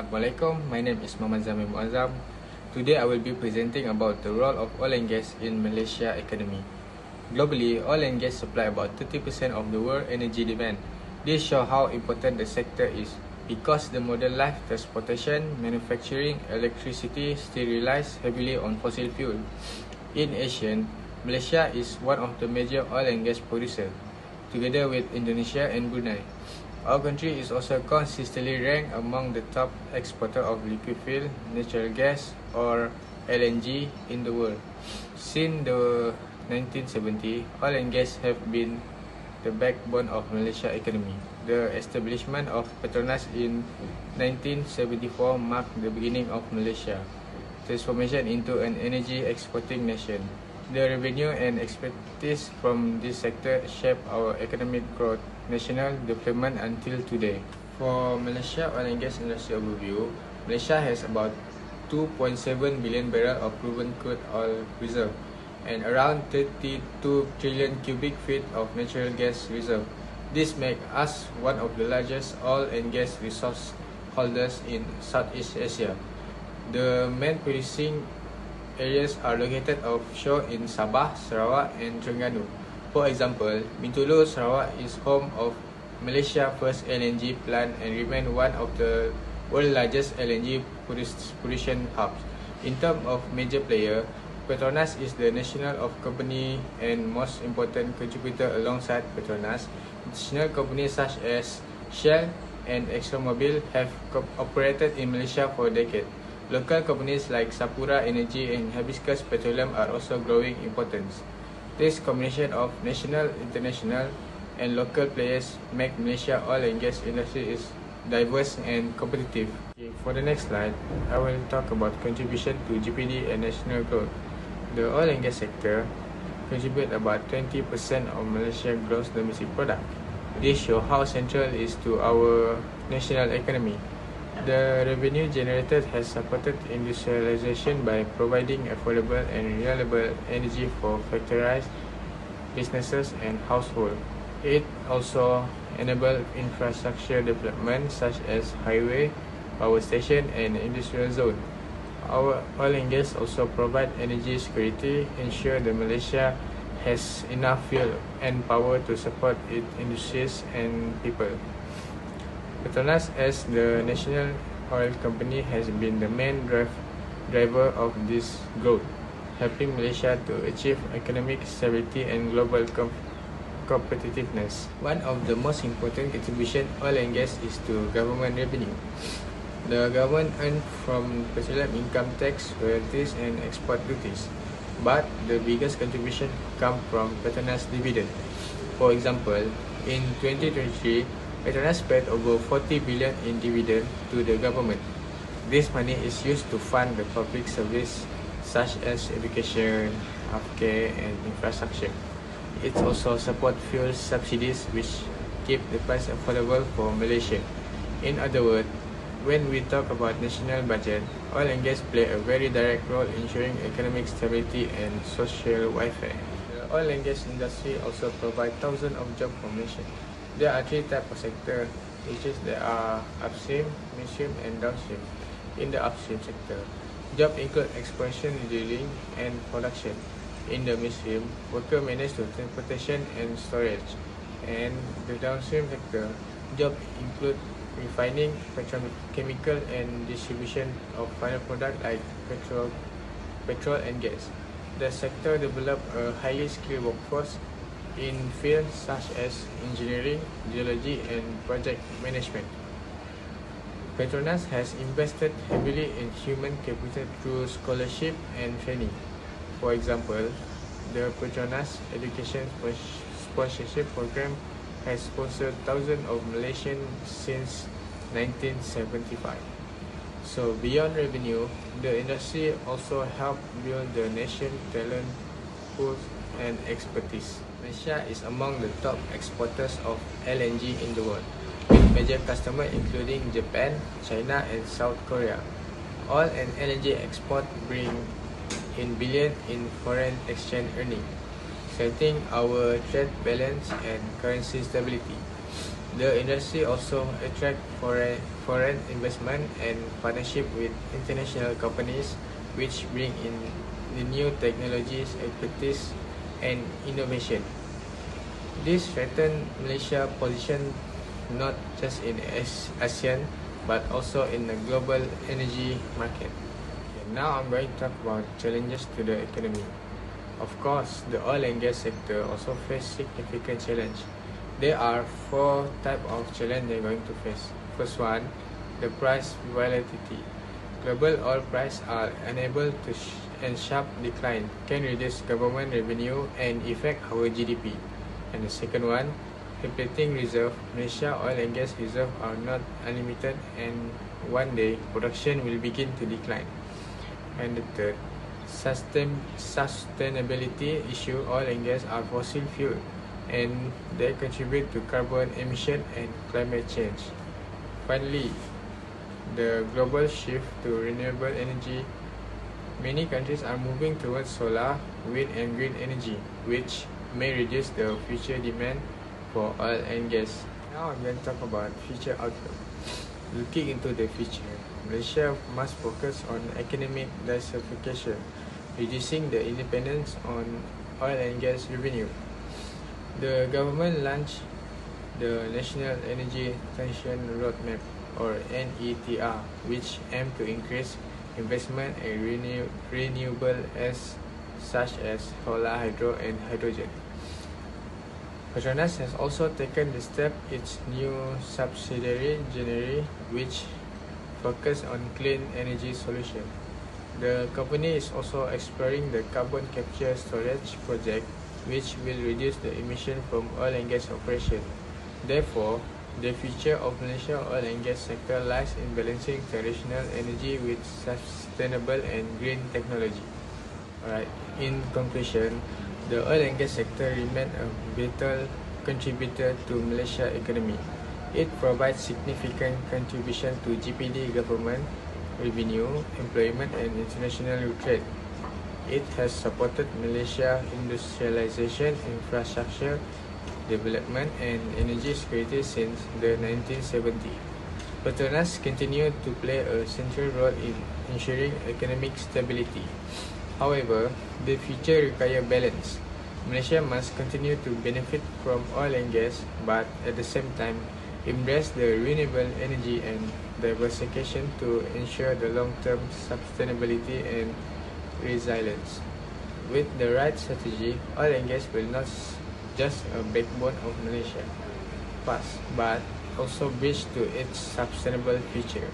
Assalamualaikum, my name is Muhammad Zamir Muazzam. Today I will be presenting about the role of oil and gas in Malaysia economy. Globally, oil and gas supply about 30% of the world energy demand. This shows how important the sector is because the modern life, transportation, manufacturing, electricity still relies heavily on fossil fuel. In Asia, Malaysia is one of the major oil and gas producers, together with Indonesia and Brunei. Our country is also consistently ranked among the top exporter of liquefied natural gas or LNG in the world. Since the 1970s, oil and gas have been the backbone of Malaysia economy. The establishment of Petronas in 1974 marked the beginning of Malaysia transformation into an energy exporting nation. The revenue and expertise from this sector shape our economic growth, national development until today. For Malaysia oil and gas industry overview, Malaysia has about 2.7 billion barrels of proven crude oil reserve and around 32 trillion cubic feet of natural gas reserve. This makes us one of the largest oil and gas resource holders in Southeast Asia. The main producing areas are located offshore in Sabah, Sarawak and Terengganu. For example, Bintulu, Sarawak is home of Malaysia's first LNG plant and remains one of the world's largest LNG production hubs. In terms of major player, Petronas is the national of company and most important contributor alongside Petronas. International companies such as Shell and ExxonMobil have operated in Malaysia for decades. Local companies like Sapura Energy and Hibiscus Petroleum are also growing importance. This combination of national, international, and local players make Malaysia oil and gas industry is diverse and competitive. For the next slide, I will talk about contribution to GDP and national growth. The oil and gas sector contribute about 20% of Malaysia's gross domestic product. This shows how central it is to our national economy. The revenue generated has supported industrialization by providing affordable and reliable energy for factories, businesses, and households. It also enabled infrastructure development such as highway, power station, and industrial zone. Our oil and gas also provide energy security, ensure that Malaysia has enough fuel and power to support its industries and people. Petronas as the national oil company has been the main driver of this growth, helping Malaysia to achieve economic stability and global competitiveness. One of the most important contribution oil and gas is to government revenue. The government earns from petroleum income tax, royalties and export duties, but the biggest contribution comes from Petronas dividend. For example, in 2023, Petronas paid over 40 billion in dividend to the government. This money is used to fund the public service such as education, healthcare, and infrastructure. It also supports fuel subsidies which keep the price affordable for Malaysia. In other words, when we talk about national budget, oil and gas play a very direct role in ensuring economic stability and social welfare. The oil and gas industry also provides thousands of jobs for Malaysia. There are three types of sector, which is there are upstream, midstream, and downstream. In the upstream sector, jobs include exploration, drilling, and production. In the midstream, workers manage the transportation and storage. And the downstream sector, jobs include refining, petrochemical, and distribution of final product like petrol and gas. The sector developed a highly skilled workforce in fields such as engineering, geology, and project management. Petronas has invested heavily in human capital through scholarship and training. For example, the Petronas Education Sponsorship Program has sponsored thousands of Malaysians since 1975. So beyond revenue, the industry also helped build the nation's talent pool and expertise. Malaysia is among the top exporters of LNG in the world, with major customers including Japan, China, and South Korea. Oil and LNG export bring in billions in foreign exchange earnings, strengthening our trade balance and currency stability. The industry also attract foreign investment and partnership with international companies, which bring in the new technologies, expertise, and innovation. This strengthens Malaysia's position not just in ASEAN but also in the global energy market. Okay, now I'm going to talk about challenges to the economy. Of course, the oil and gas sector also face significant challenge. There are four types of challenge they're going to face. First one, the price volatility. Global oil prices are unable to and sharp decline can reduce government revenue and affect our GDP. And the second one, depleting reserve. Malaysia oil and gas reserve are not unlimited and one day production will begin to decline. And the third, sustainability issue. Oil and gas are fossil fuel and they contribute to carbon emission and climate change. Finally, the global shift to renewable energy. Many countries are moving towards solar, wind and green energy, which may reduce the future demand for oil and gas. Now I'm going to talk about future outlook. Looking into the future, Malaysia must focus on economic diversification, reducing the dependence on oil and gas revenue. The government launched the National Energy Transition Roadmap or NETR, which aim to increase investment in renewable such as solar, hydro and hydrogen. Petronas has also taken the step its new subsidiary January, which focus on clean energy solution. The company is also exploring the carbon capture storage project, which will reduce the emission from oil and gas operation. Therefore, the future of Malaysia oil and gas sector lies in balancing traditional energy with sustainable and green technology. Alright, in conclusion, the oil and gas sector remains a vital contributor to Malaysia economy. It provides significant contribution to GPD government revenue, employment and international trade. It has supported Malaysia industrialization, infrastructure development and energy security since the 1970s. Petronas continued to play a central role in ensuring economic stability. However, the future requires balance. Malaysia must continue to benefit from oil and gas, but at the same time, embrace the renewable energy and diversification to ensure the long-term sustainability and resilience. With the right strategy, oil and gas will not just a backbone of Malaysia past, but also bridge to its sustainable future.